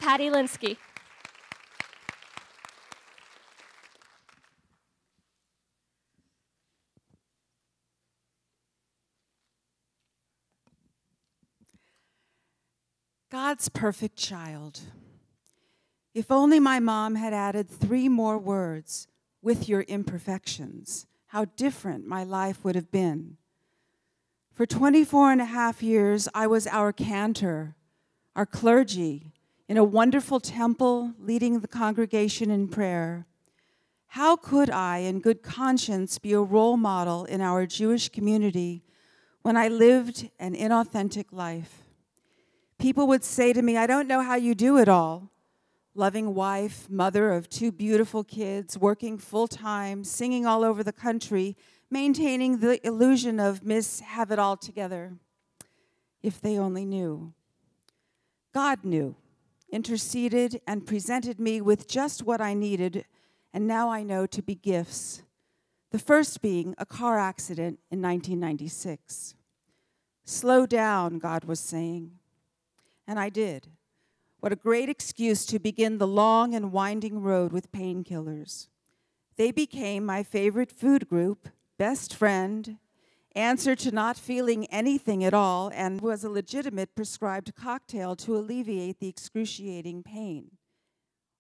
Patti Linsky. God's perfect child. If only my mom had added 3 more words, with your imperfections, how different my life would have been. For 24 and a half years, I was our cantor, our clergy, in a wonderful temple leading the congregation in prayer. How could I, in good conscience, be a role model in our Jewish community when I lived an inauthentic life? People would say to me, I don't know how you do it all. Loving wife, mother of 2 beautiful kids, working full-time, singing all over the country, maintaining the illusion of Miss Have It All Together. If they only knew. God knew, interceded, and presented me with just what I needed, and now I know to be gifts. The first being a car accident in 1996. Slow down, God was saying. And I did. What a great excuse to begin the long and winding road with painkillers. They became my favorite food group, best friend, answer to not feeling anything at all, and was a legitimate prescribed cocktail to alleviate the excruciating pain,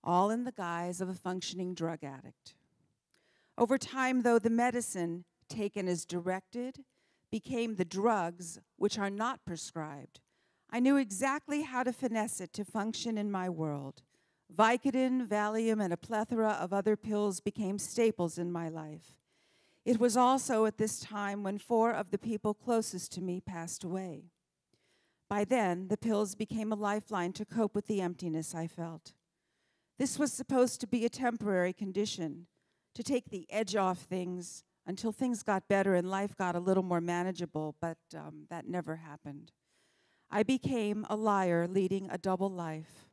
all in the guise of a functioning drug addict. Over time, though, the medicine, taken as directed, became the drugs which are not prescribed. I knew exactly how to finesse it to function in my world. Vicodin, Valium, and a plethora of other pills became staples in my life. It was also at this time when 4 of the people closest to me passed away. By then, the pills became a lifeline to cope with the emptiness I felt. This was supposed to be a temporary condition, to take the edge off things until things got better and life got a little more manageable, but that never happened. I became a liar leading a double life,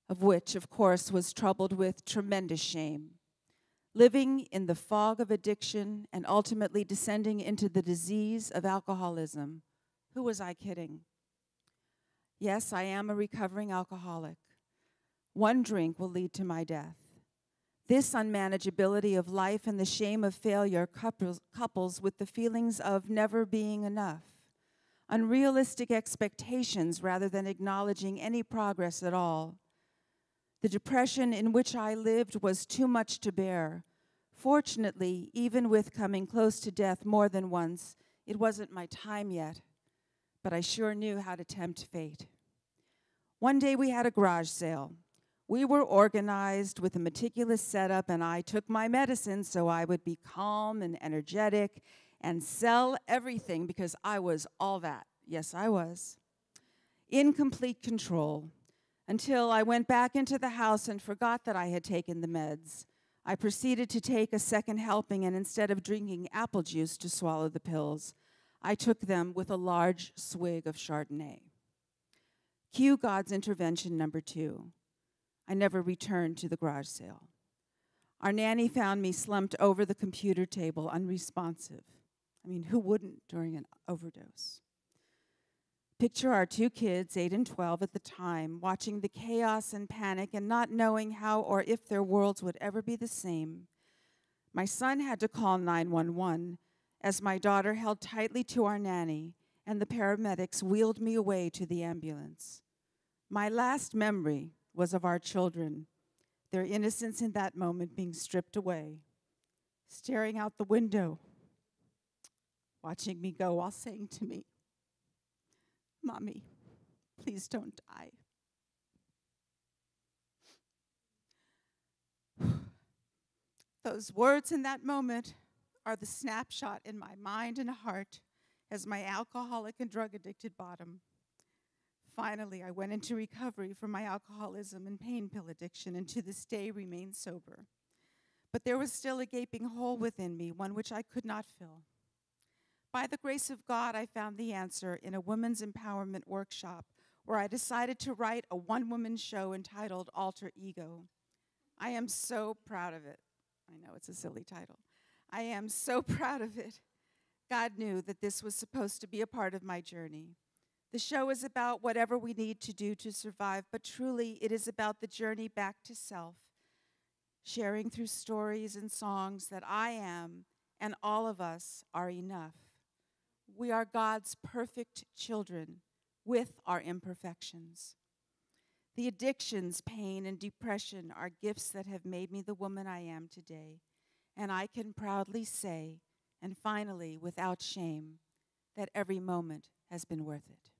of which, of course, was troubled with tremendous shame. Living in the fog of addiction and ultimately descending into the disease of alcoholism. Who was I kidding? Yes, I am a recovering alcoholic. 1 drink will lead to my death. This unmanageability of life and the shame of failure couples with the feelings of never being enough. Unrealistic expectations rather than acknowledging any progress at all. The depression in which I lived was too much to bear. Fortunately, even with coming close to death more than once, it wasn't my time yet, but I sure knew how to tempt fate. One day we had a garage sale. We were organized with a meticulous setup, and I took my medicine so I would be calm and energetic and sell everything because I was all that. Yes, I was. In complete control, until I went back into the house and forgot that I had taken the meds. I proceeded to take a second helping, and instead of drinking apple juice to swallow the pills, I took them with a large swig of Chardonnay. Cue God's intervention number 2. I never returned to the garage sale. Our nanny found me slumped over the computer table, unresponsive. I mean, who wouldn't during an overdose? Picture our 2 kids, 8 and 12 at the time, watching the chaos and panic and not knowing how or if their worlds would ever be the same. My son had to call 911 as my daughter held tightly to our nanny and the paramedics wheeled me away to the ambulance. My last memory was of our children, their innocence in that moment being stripped away, staring out the window, watching me go while saying to me, Mommy, please don't die. Those words in that moment are the snapshot in my mind and heart as my alcoholic and drug-addicted bottom. Finally, I went into recovery from my alcoholism and pain pill addiction, and to this day remain sober. But there was still a gaping hole within me, one which I could not fill. By the grace of God, I found the answer in a women's empowerment workshop where I decided to write a 1-woman show entitled Alter Ego. I am so proud of it. I know it's a silly title. I am so proud of it. God knew that this was supposed to be a part of my journey. The show is about whatever we need to do to survive, but truly it is about the journey back to self, sharing through stories and songs that I am and all of us are enough. We are God's perfect children with our imperfections. The addictions, pain, and depression are gifts that have made me the woman I am today. And I can proudly say, and finally, without shame, that every moment has been worth it.